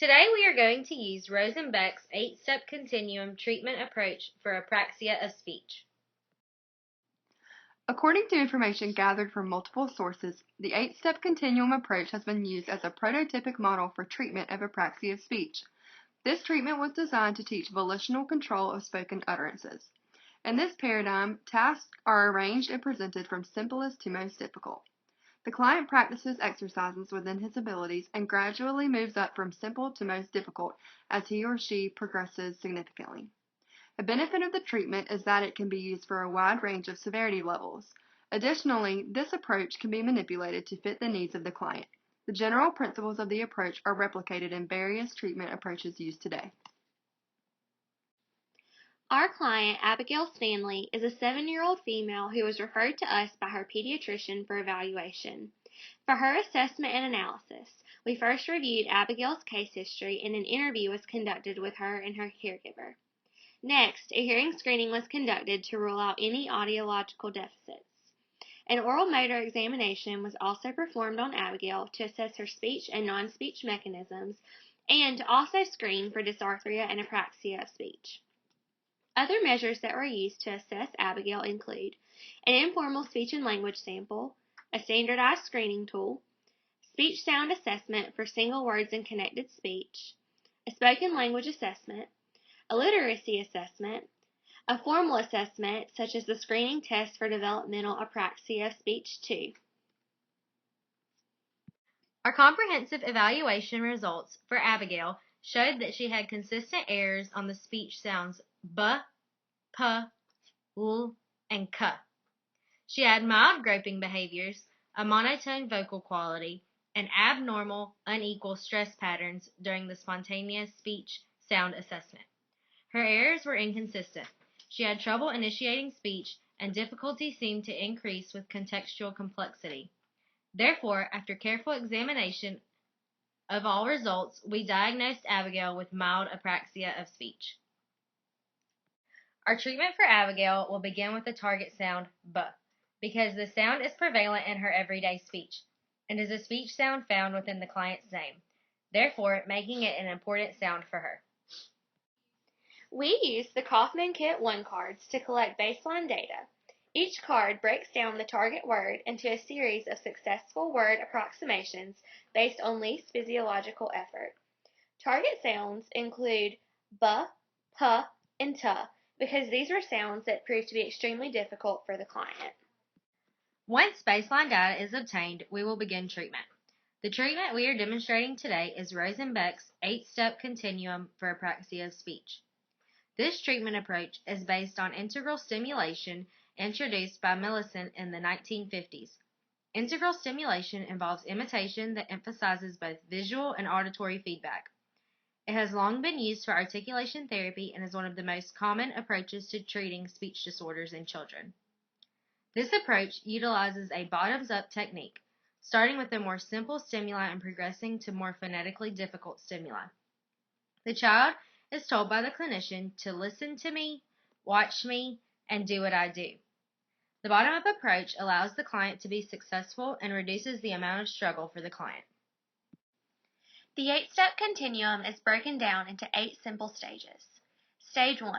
Today we are going to use Rosenbeck's 8-step continuum treatment approach for apraxia of speech. According to information gathered from multiple sources, the 8-step continuum approach has been used as a prototypic model for treatment of apraxia of speech. This treatment was designed to teach volitional control of spoken utterances. In this paradigm, tasks are arranged and presented from simplest to most difficult. The client practices exercises within his abilities and gradually moves up from simple to most difficult as he or she progresses significantly. A benefit of the treatment is that it can be used for a wide range of severity levels. Additionally, this approach can be manipulated to fit the needs of the client. The general principles of the approach are replicated in various treatment approaches used today. Our client, Abigail Stanley, is a 7-year-old female who was referred to us by her pediatrician for evaluation. For her assessment and analysis, we first reviewed Abigail's case history and an interview was conducted with her and her caregiver. Next, a hearing screening was conducted to rule out any audiological deficits. An oral motor examination was also performed on Abigail to assess her speech and non-speech mechanisms and to also screen for dysarthria and apraxia of speech. Other measures that were used to assess Abigail include an informal speech and language sample, a standardized screening tool, speech sound assessment for single words and connected speech, a spoken language assessment, a literacy assessment, a formal assessment such as the screening test for developmental apraxia of speech 2. Our comprehensive evaluation results for Abigail showed that she had consistent errors on the speech sounds b, p, l, and k. She had mild groping behaviors, a monotone vocal quality, and abnormal, unequal stress patterns during the spontaneous speech sound assessment. Her errors were inconsistent. She had trouble initiating speech, and difficulty seemed to increase with contextual complexity. Therefore, after careful examination of all results, we diagnosed Abigail with mild apraxia of speech. Our treatment for Abigail will begin with the target sound b, because the sound is prevalent in her everyday speech, and is a speech sound found within the client's name, therefore making it an important sound for her. We used the Kaufman Kit 1 cards to collect baseline data. Each card breaks down the target word into a series of successful word approximations based on least physiological effort. Target sounds include b, p, and t, because these were sounds that proved to be extremely difficult for the client. Once baseline data is obtained, we will begin treatment. The treatment we are demonstrating today is Rosenbeck's 8-step continuum for apraxia of speech. This treatment approach is based on integral stimulation introduced by Millicent in the 1950s. Integral stimulation involves imitation that emphasizes both visual and auditory feedback. It has long been used for articulation therapy and is one of the most common approaches to treating speech disorders in children. This approach utilizes a bottoms-up technique, starting with a more simple stimuli and progressing to more phonetically difficult stimuli. The child is told by the clinician to listen to me, watch me, and do what I do. The bottom-up approach allows the client to be successful and reduces the amount of struggle for the client. The 8-step continuum is broken down into 8 simple stages. Stage 1,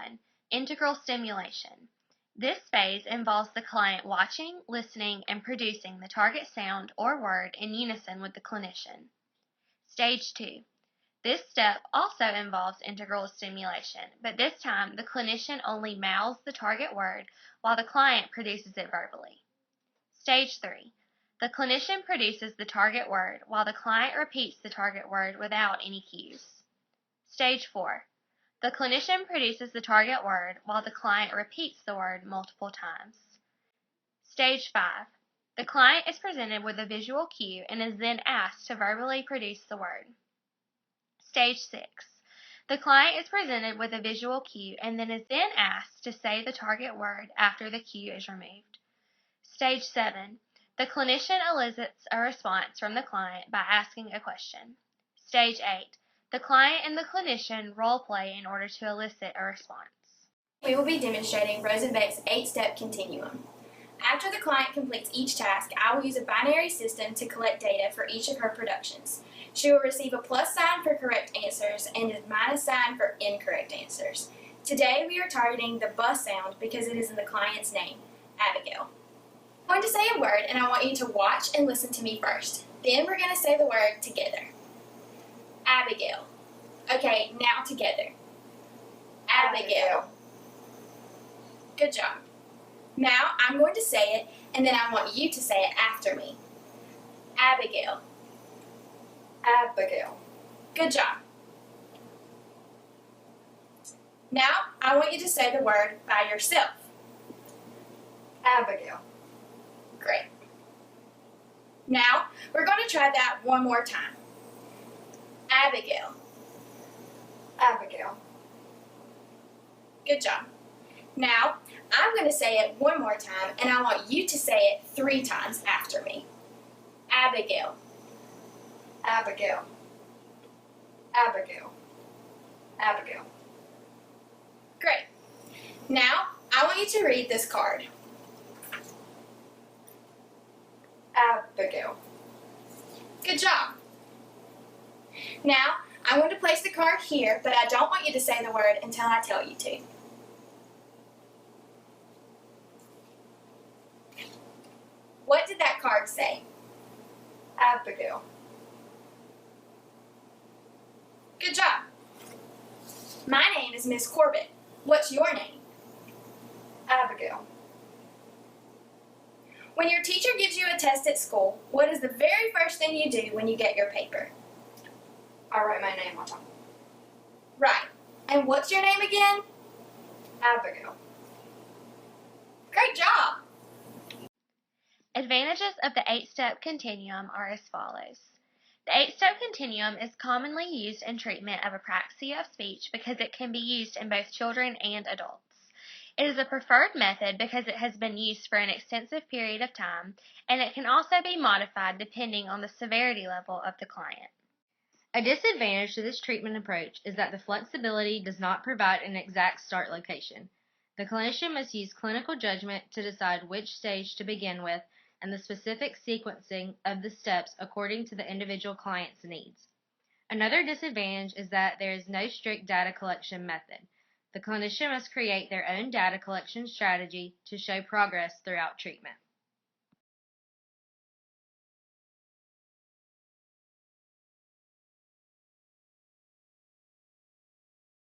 integral stimulation. This phase involves the client watching, listening, and producing the target sound or word in unison with the clinician. Stage 2. This step also involves integral stimulation, but this time the clinician only mouths the target word while the client produces it verbally. Stage 3. The clinician produces the target word while the client repeats the target word without any cues. Stage 4. The clinician produces the target word while the client repeats the word multiple times. Stage 5. The client is presented with a visual cue and is then asked to verbally produce the word. Stage 6. The client is presented with a visual cue and then is then asked to say the target word after the cue is removed. Stage 7. The clinician elicits a response from the client by asking a question. Stage 8. The client and the clinician role play in order to elicit a response. We will be demonstrating Rosenbeck's 8-step continuum. After the client completes each task, I will use a binary system to collect data for each of her productions. She will receive a plus sign for correct answers and a minus sign for incorrect answers. Today we are targeting the B sound because it is in the client's name, Abigail. I'm going to say a word and I want you to watch and listen to me first. Then we're going to say the word together. Abigail. Okay, now together. Abigail. Good job. Now I'm going to say it and then I want you to say it after me. Abigail. Abigail. Good job. Now I want you to say the word by yourself. Abigail. Great. Now we're going to try that one more time. Abigail. Abigail. Good job. Now I'm going to say it one more time and I want you to say it 3 times after me. Abigail. Abigail. Abigail. Abigail. Great. Now I want you to read this card. Abigail. Good job. Now I'm going to place the card here, but I don't want you to say the word until I tell you to. What did that card say? Abigail. Good job. My name is Miss Corbett. What's your name? Abigail. When your teacher gives you a test at school, what is the very first thing you do when you get your paper? I write my name on top. Right. And what's your name again? Abigail. Great job. Advantages of the 8-step continuum are as follows. The 8-step continuum is commonly used in treatment of apraxia of speech because it can be used in both children and adults. It is a preferred method because it has been used for an extensive period of time, and it can also be modified depending on the severity level of the client. A disadvantage to this treatment approach is that the flexibility does not provide an exact start location. The clinician must use clinical judgment to decide which stage to begin with and the specific sequencing of the steps according to the individual client's needs. Another disadvantage is that there is no strict data collection method. The clinician must create their own data collection strategy to show progress throughout treatment.